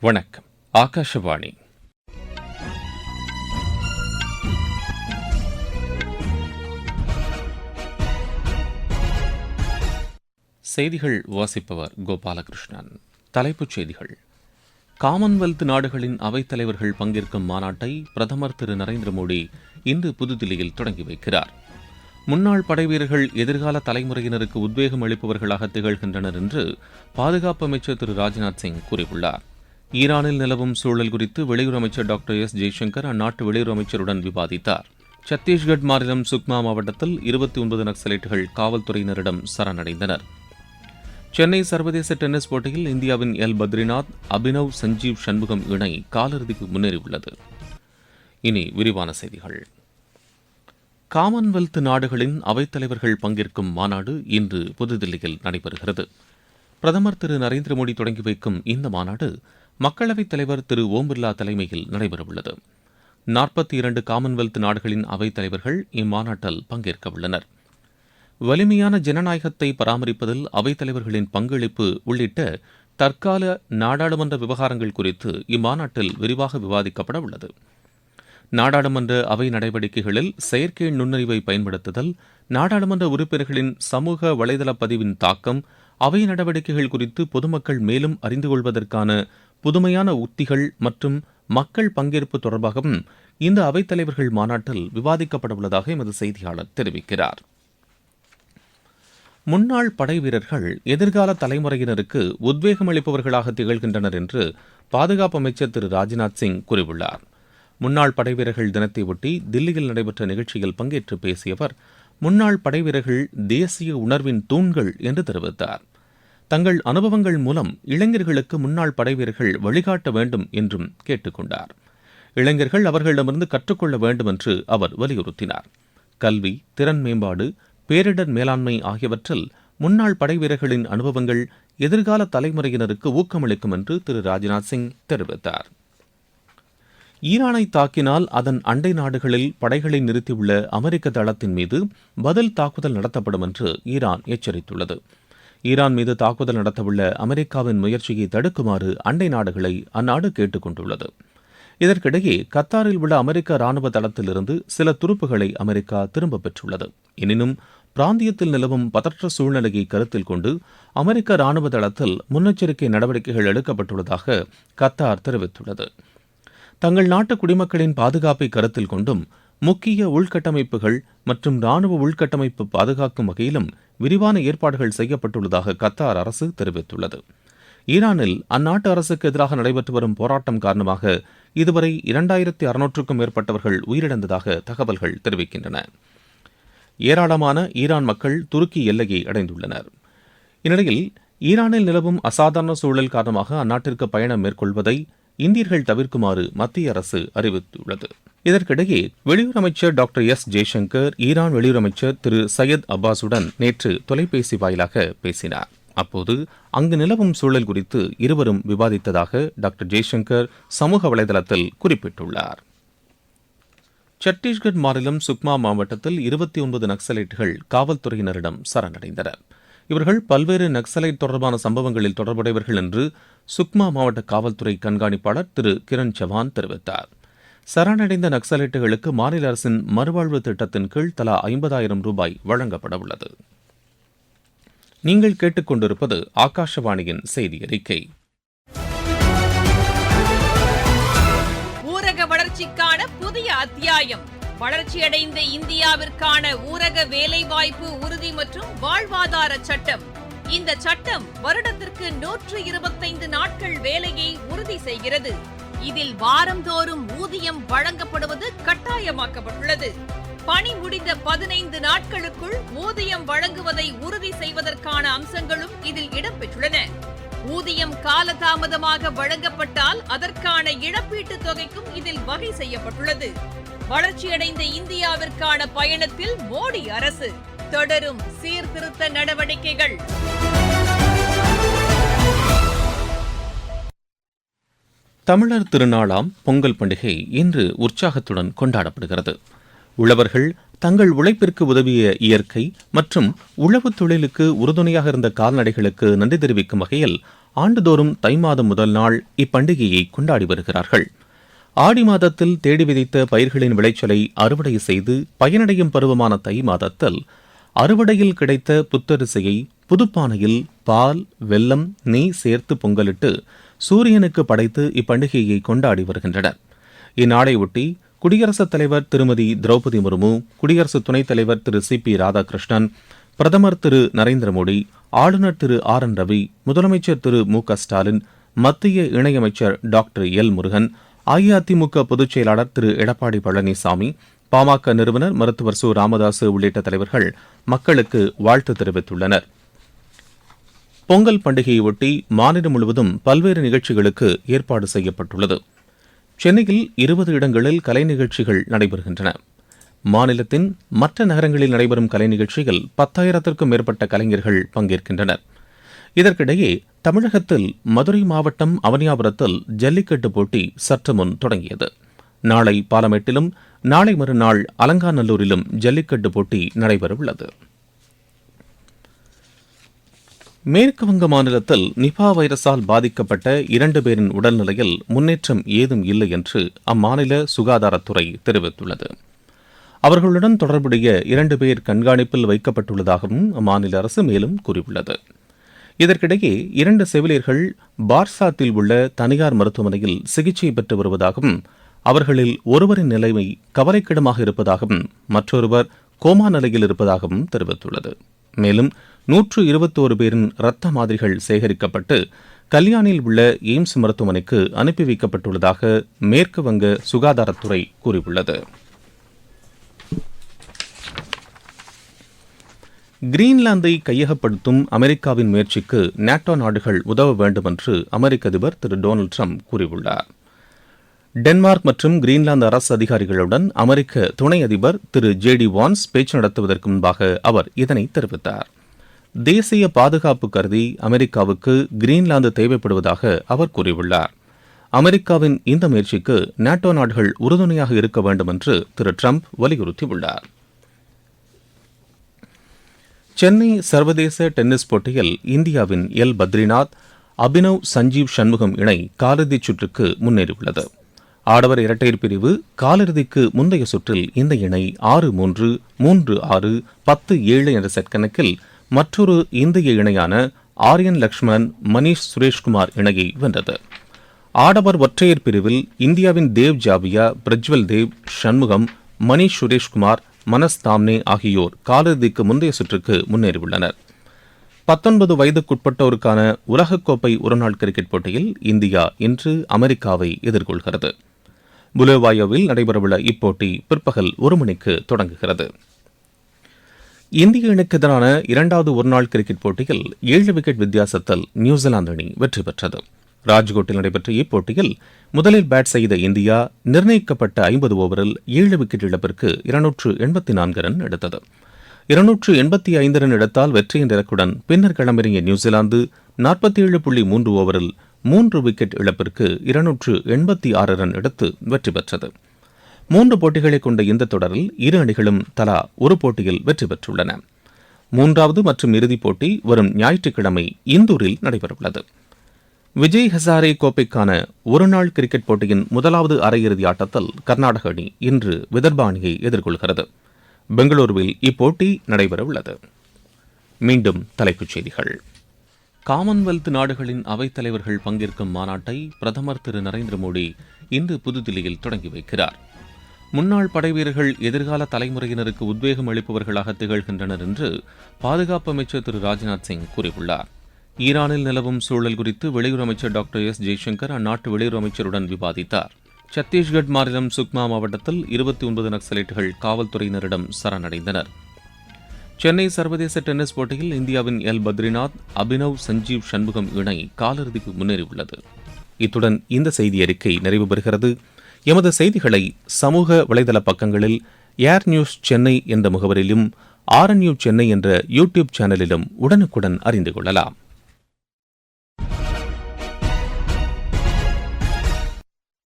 வணக்கம். ஆகாஷவாணி. செய்திகள் வாசிப்பவர் கோபாலகிருஷ்ணன். தலைப்புச் செய்திகள். காமன்வெல்த் நாடுகளின் அவைத்தலைவர்கள் பங்கேற்கும் மாநாட்டை பிரதமர் திரு நரேந்திர மோடி இன்று புதுதில்லியில் தொடங்கி வைக்கிறார். முன்னாள் படைவீரர்கள் எதிர்கால தலைமுறையினருக்கு உத்வேகம் அளிப்பவர்களாக திகழ்கின்றனர் என்று பாதுகாப்பு அமைச்சர் திரு ராஜ்நாத் சிங் கூறியுள்ளார். ஈரானில் நிலவும் சூழல் குறித்து வெளியுறவு அமைச்சர் டாக்டர் எஸ் ஜெய்சங்கர் அந்நாட்டு வெளியுறவு அமைச்சருடன் விவாதித்தார். சத்தீஸ்கட் மாநிலம் சுக்மா மாவட்டத்தில் 29 நக்சலைட்டுகள் காவல்துறையினரிடம் சரணடைந்தனர். சென்னை சர்வதேச டென்னிஸ் போட்டியில் இந்தியாவின் எல் பத்ரிநாத், அபினவ் சஞ்சீவ் சண்முகம் இணை காலிறுதிக்கு முன்னேறியுள்ளது. இனி விரிவான செய்திகள். காமன்வெல்த் நாடுகளின் அவைத்தலைவர்கள் பங்கேற்கும் மாநாடு இன்று புதுதில்லியில் நடைபெறுகிறது. பிரதமர் திரு நரேந்திர மோடி தொடங்கி வைக்கும் இந்த மாநாடு மக்களவைத் தலைவர் திரு ஓம் பிர்லா தலைமையில் நடைபெறவுள்ளது. 42 காமன்வெல்த் நாடுகளின் அவைத்தலைவர்கள் இம்மாநாட்டில் பங்கேற்க உள்ளனர். வலிமையான ஜனநாயகத்தை பராமரிப்பதில் அவைத்தலைவர்களின் பங்களிப்பு உள்ளிட்ட தற்கால நாடாளுமன்ற விவகாரங்கள் குறித்து இம்மாநாட்டில் விரிவாக விவாதிக்கப்பட உள்ளது. நாடாளுமன்ற அவை நடவடிக்கைகளில் செயற்கை நுண்ணறிவை பயன்படுத்துதல், நாடாளுமன்ற உறுப்பினர்களின் சமூக வலைதள பதிவின் தாக்கம், அவை நடவடிக்கைகள் குறித்து பொதுமக்கள் மேலும் அறிந்து கொள்வதற்கான புதுமையான உத்திகள் மற்றும் மக்கள் பங்கேற்பு தொடர்பாகவும் இந்த அவைத்தலைவர்கள் மாநாட்டில் விவாதிக்கப்பட உள்ளதாக எமது செய்தியாளர் தெரிவிக்கிறார். முன்னாள் படைவீரர்கள் எதிர்கால தலைமுறையினருக்கு உத்வேகம் அளிப்பவர்களாக திகழ்கின்றனர் என்று பாதுகாப்பு அமைச்சர் திரு ராஜ்நாத் சிங் கூறியுள்ளார். முன்னாள் படைவீரர்கள் தினத்தை ஒட்டி தில்லியில் நடைபெற்ற நிகழ்ச்சியில் பங்கேற்று பேசிய அவர், முன்னாள் படைவீரர்கள் தேசிய உணர்வின் தூண்கள் என்று தெரிவித்தார். தங்கள் அனுபவங்கள் மூலம் இளைஞர்களுக்கு முன்னாள் படைவீரர்கள் வழிகாட்ட வேண்டும் என்றும் கேட்டுக் கொண்டார். இளைஞர்கள் அவர்களிடமிருந்து கற்றுக்கொள்ள வேண்டும் என்று அவர் வலியுறுத்தினார். கல்வி, திறன் மேம்பாடு, பேரிடர் மேலாண்மை ஆகியவற்றில் முன்னாள் படைவீரர்களின் அனுபவங்கள் எதிர்கால தலைமுறையினருக்கு ஊக்கமளிக்கும் என்று திரு ராஜ்நாத் சிங் தெரிவித்தார். ஈரானை தாக்கினால் அதன் அண்டை நாடுகளில் படைகளை நிறுத்தியுள்ள அமெரிக்க தளத்தின் மீது பதில் தாக்குதல் நடத்தப்படும் என்று ஈரான் எச்சரித்துள்ளது. ஈரான் மீது தாக்குதல் நடத்தவுள்ள அமெரிக்காவின் முயற்சியை தடுக்குமாறு அண்டை நாடுகளை அந்நாடு கேட்டுக் கொண்டுள்ளது. இதற்கிடையே கத்தாரில் உள்ள அமெரிக்க ராணுவ தளத்திலிருந்து சில துருப்புகளை அமெரிக்கா திரும்பப் பெற்றுள்ளது. எனினும் பிராந்தியத்தில் நிலவும் பதற்ற சூழ்நிலையை கருத்தில் கொண்டு அமெரிக்க ராணுவ தளத்தில் முன்னெச்சரிக்கை நடவடிக்கைகள் எடுக்கப்பட்டுள்ளதாக கத்தார் தெரிவித்துள்ளது. தங்கள் நாட்டு குடிமக்களின் பாதுகாப்பை கருத்தில் கொண்டும் முக்கிய உள்கட்டமைப்புகள் மற்றும் ராணுவ உள்கட்டமைப்பு பாதுகாக்கும் வகையிலும் விரிவான ஏற்பாடுகள் செய்யப்பட்டுள்ளதாக கத்தார் அரசு தெரிவித்துள்ளது. ஈரானில் அந்நாட்டு அரசுக்கு எதிராக நடைபெற்று வரும் போராட்டம் காரணமாக இதுவரை 2600க்கும் மேற்பட்டவர்கள் உயிரிழந்ததாக தகவல்கள் தெரிவிக்கின்றன. ஏராளமான ஈரான் மக்கள் துருக்கி எல்லையை அடைந்துள்ளனர். இந்நிலையில் ஈரானில் நிலவும் அசாதாரண சூழல் காரணமாக அந்நாட்டிற்கு பயணம் மேற்கொள்வதை இந்தியர்கள் தவிர்க்குமாறு மத்திய அரசு அறிவித்துள்ளது. இதற்கிடையே வெளியுறவு அமைச்சர் டாக்டர் எஸ் ஜெய்சங்கர் ஈரான் வெளியுறவு அமைச்சர் திரு சையத் அப்பாஸுடன் நேற்று தொலைபேசி வாயிலாக பேசினார். அப்போது அங்கு நிலவும் சூழல் குறித்து இருவரும் விவாதித்ததாக டாக்டர் ஜெய்சங்கர் சமூக வலைதளத்தில் குறிப்பிட்டுள்ளார். சத்தீஸ்கட் மாநிலம் சுக்மா மாவட்டத்தில் 29 நக்சலைட்டுகள் காவல்துறையினரிடம் சரணடைந்தனர். இவர்கள் பல்வேறு நக்சலைட் தொடர்பான சம்பவங்களில் தொடர்புடையவர்கள் என்று சுக்மா மாவட்ட காவல்துறை கண்காணிப்பாளர் திரு கிரண் சவான் தெரிவித்தார். சரணடைந்த நக்சலைட்டுகளுக்கு மாநில அரசின் மறுவாழ்வு திட்டத்தின் கீழ் தலா 50,000 ரூபாய் வழங்கப்பட உள்ளது. நீங்கள் கேட்டுக்கொண்டிருப்பது ஆகாஷவாணியின் செய்தி அறிக்கை. ஊரக வளர்ச்சிக்கான புதிய அத்தியாயம். வளர்ச்சியடைந்த இந்தியாவிற்கான ஊரக வேலைவாய்ப்பு உறுதி மற்றும் வாழ்வாதார சட்டம். இந்த சட்டம் வருடத்திற்கு 125 நாட்கள் வேலையை உறுதி செய்கிறது. இதில் வாரந்தோறும் ஊதியம் வழங்கப்படுவது கட்டாயமாக்கப்பட்டுள்ளது. பணி முடிந்த 15 நாட்களுக்குள் ஊதியம் வழங்குவதை உறுதி செய்வதற்கான அம்சங்களும் இதில் இடம்பெற்றுள்ளன. ஊதியம் காலதாமதமாக வழங்கப்பட்டால் அதற்கான இழப்பீட்டுத் தொகைக்கும் இதில் வகை செய்யப்பட்டுள்ளது. வளர்ச்சியடைந்த இந்தியாவிற்கான பயணத்தில் மோடி அரசு தொடரும் சீர்திருத்த நடவடிக்கைகள். தமிழர் திருநாளாம் பொங்கல் பண்டிகை இன்று உற்சாகத்துடன் கொண்டாடப்படுகிறது. உழவர்கள் தங்கள் உழைப்பிற்கு உதவிய இயற்கை மற்றும் உழவு தொழிலுக்கு உறுதுணையாக இருந்த கால்நடைகளுக்கு நன்றி தெரிவிக்கும் வகையில் ஆண்டுதோறும் தை மாதம் முதல் நாள் இப்பண்டிகையை கொண்டாடி வருகிறார்கள். ஆடி மாதத்தில் தேடி விதைத்த பயிர்களின் விளைச்சலை அறுவடை செய்து பயனடையும் பருவமான தை மாதத்தில் அறுவடையில் கிடைத்த புத்தரிசையை புதுப்பானையில் பால், வெல்லம், நெய் சேர்த்து பொங்கலிட்டு சூரியனுக்கு படைத்து இப்பண்டிகையை கொண்டாடி வருகின்றனர். இந்நாளையொட்டி குடியரசுத் தலைவர் திருமதி திரௌபதி முர்மு, குடியரசு துணைத் தலைவர் திரு சி பி ராதாகிருஷ்ணன், பிரதமர் திரு நரேந்திர மோடி, ஆளுநர் திரு ஆர் என் ரவி, முதலமைச்சர் திரு மு க ஸ்டாலின், மத்திய இணையமைச்சர் டாக்டர் எல் முருகன், அஇஅதிமுக பொதுச் செயலாளர் திரு எடப்பாடி பழனிசாமி, பாமக நிறுவனர் மருத்துவர் சு ராமதாசு உள்ளிட்ட தலைவர்கள் மக்களுக்கு வாழ்த்து தெரிவித்துள்ளனர். பொங்கல் பண்டிகையொட்டி மாநிலம் முழுவதும் பல்வேறு நிகழ்ச்சிகளுக்கு ஏற்பாடு செய்யப்பட்டுள்ளது. சென்னையில் 20 இடங்களில் கலை நிகழ்ச்சிகள் நடைபெறுகின்றன. மாநிலத்தின் மற்ற நகரங்களில் நடைபெறும் கலை நிகழ்ச்சியில் 10,000க்கும் மேற்பட்ட கலைஞர்கள் பங்கேற்கின்றனர். இதற்கிடையே தமிழகத்தில் மதுரை மாவட்டம் அவனியாபுரத்தில் ஜல்லிக்கட்டு போட்டி சற்று முன் தொடங்கியது. நாளை பாலமேட்டிலும் நாளை மறுநாள் அலங்காநல்லூரிலும் ஜல்லிக்கட்டு போட்டி நடைபெறவுள்ளது. மேற்குவங்க மாநிலத்தில் நிபா வைரஸால் பாதிக்கப்பட்ட 2 பேரின் உடல்நிலையில் முன்னேற்றம் ஏதும் இல்லை என்று அம்மாநில சுகாதாரத்துறை தெரிவித்துள்ளது. அவர்களுடன் தொடர்புடைய 2 பேர் கண்காணிப்பில் வைக்கப்பட்டுள்ளதாகவும் அம்மாநில அரசு மேலும் கூறியுள்ளது. இதற்கிடையே 2 செவிலியர்கள் பார்சாத்தில் உள்ள தனியார் மருத்துவமனையில் சிகிச்சை பெற்று வருவதாகவும் அவர்களில் ஒருவரின் நிலைமை கவலைக்கிடமாக இருப்பதாகவும் மற்றொருவர் கோமா நிலையில் இருப்பதாகவும் தெரிவித்துள்ளது. மேலும் 121 பேரின் இரத்த மாதிரிகள் சேகரிக்கப்பட்டு கல்யாணில் உள்ள எய்ம்ஸ் மருத்துவமனைக்கு அனுப்பி வைக்கப்பட்டுள்ளதாக மேற்கு வங்க சுகாதாரத்துறை கூறியுள்ளது. கிரீன்லாந்தை கையகப்படுத்தும் அமெரிக்காவின் முயற்சிக்கு நேட்டோ நாடுகள் உதவ வேண்டும் என்று அமெரிக்க அதிபர் திரு டொனால்டு ட்ரம்ப் கூறியுள்ளார். டென்மார்க் மற்றும் கிரீன்லாந்து அரசு அதிகாரிகளுடன் அமெரிக்க துணை அதிபர் திரு ஜே டி வான்ஸ் பேச்சு நடத்துவதற்கு முன்பாக அவர் இதனை தெரிவித்தார். தேசிய பாதுகாப்பு கருதி அமெரிக்காவுக்கு கிரீன்லாந்து தேவைப்படுவதாக அவர் கூறியுள்ளார். அமெரிக்காவின் இந்த முயற்சிக்கு நேட்டோ நாடுகள் உறுதுணையாக இருக்க வேண்டும் என்று திரு ட்ரம்ப் வலியுறுத்தியுள்ளார். சென்னை சர்வதேச டென்னிஸ் போட்டியில் இந்தியாவின் எல் பத்ரிநாத், அபினவ் சஞ்சீவ் சண்முகம் இணை காலிறுதிச் சுற்றுக்கு முன்னேறியுள்ளது. ஆடவர் இரட்டையர் பிரிவு காலிறுதிக்கு முந்தைய சுற்றில் இந்த இணை 6-3, 3-6, 10-7 என்ற செட் கணக்கில் மற்றொரு இந்திய இணையான ஆரியன் லக்ஷ்மணன், மணீஷ் சுரேஷ்குமார் இணையை வென்றது. ஆடவர் ஒற்றையர் பிரிவில் இந்தியாவின் தேவ் ஜாவியா, பிரஜ்வல் தேவ், சண்முகம், மணீஷ் சுரேஷ்குமார், மனஸ் தாம்னே ஆகியோர் காலிறுதிக்கு முந்தைய சுற்றுக்கு முன்னேறியுள்ளனர். 19 வயதுக்குட்பட்டோருக்கான உலகக்கோப்பை ஒருநாள் கிரிக்கெட் போட்டியில் இந்தியா இன்று அமெரிக்காவை எதிர்கொள்கிறது. புலேவாயோவில் நடைபெறவுள்ள இப்போட்டி பிற்பகல் 1 மணிக்கு தொடங்குகிறது. இந்திய அணிக்கு எதிரான 2வது ஒருநாள் கிரிக்கெட் போட்டியில் 7 விக்கெட் வித்தியாசத்தில் நியூசிலாந்து அணி வெற்றி பெற்றது. ராஜ்கோட்டில் நடைபெற்ற இப்போட்டியில் முதலில் பேட் செய்த இந்தியா நிர்ணயிக்கப்பட்ட 50 ஓவரில் 7 விக்கெட் இழப்பிற்கு 284 ரன் எடுத்தது. 285 ரன் எடுத்தால் வெற்றி என்ற இலக்குடன் பின்னர் களமிறங்கிய நியூசிலாந்து 47.3 ஓவரில் 3 விக்கெட் இழப்பிற்கு 286 ரன் எடுத்து வெற்றி பெற்றது. 3 போட்டிகளை கொண்ட இந்த தொடரில் இரு அணிகளும் தலா ஒரு போட்டியில் வெற்றி பெற்றுள்ளன. 3வது மற்றும் இறுதிப் போட்டி வரும் ஞாயிற்றுக்கிழமை இந்தூரில் நடைபெறவுள்ளது. விஜய் ஹசாரே கோப்பைக்கான ஒருநாள் கிரிக்கெட் போட்டியின் முதலாவது அரையிறுதி ஆட்டத்தில் கர்நாடக அணி இன்று விதர்பா அணியை எதிர்கொள்கிறது. பெங்களூருவில் இப்போட்டி நடைபெறவுள்ளது. மீண்டும் தலைப்புச் செய்திகள். காமன்வெல்த் நாடுகளின் அவைத்தலைவர்கள் பங்கேற்கும் மாநாட்டை பிரதமர் திரு நரேந்திர மோடி இன்று புதுதில்லியில் தொடங்கி வைக்கிறார். முன்னாள் படைவீரர்கள் எதிர்கால தலைமுறையினருக்கு உத்வேகம் அளிப்பவர்களாக திகழ்கின்றனர் என்று பாதுகாப்பு அமைச்சர் திரு ராஜ்நாத் சிங் கூறியுள்ளார். ஈரானில் நிலவும் சூழல் குறித்து வெளியுறவு அமைச்சர் டாக்டர் எஸ் ஜெய்சங்கர் அந்நாட்டு வெளியுறவு அமைச்சருடன் விவாதித்தார். சத்தீஸ்கட் மாநிலம் சுக்மா மாவட்டத்தில் 29 நக்சலைட்டுகள் காவல்துறையினரிடம் சரணடைந்தனர். சென்னை சர்வதேச டென்னிஸ் போட்டியில் இந்தியாவின் எல் பத்ரிநாத், அபினவ் சஞ்சீவ் சண்முகம் இணை காலிறுதிக்கு முன்னேறியுள்ளது. இத்துடன் இந்த செய்தி அறிக்கை நிறைவு பெறுகிறது. எமது செய்திகளை சமூக வலைதள பக்கங்களில் ஏர் நியூஸ் சென்னை என்ற முகவரிலும், RNU சென்னை என்ற யூடியூப் சேனலிலும் உடனுக்குடன் அறிந்து கொள்ளலாம்.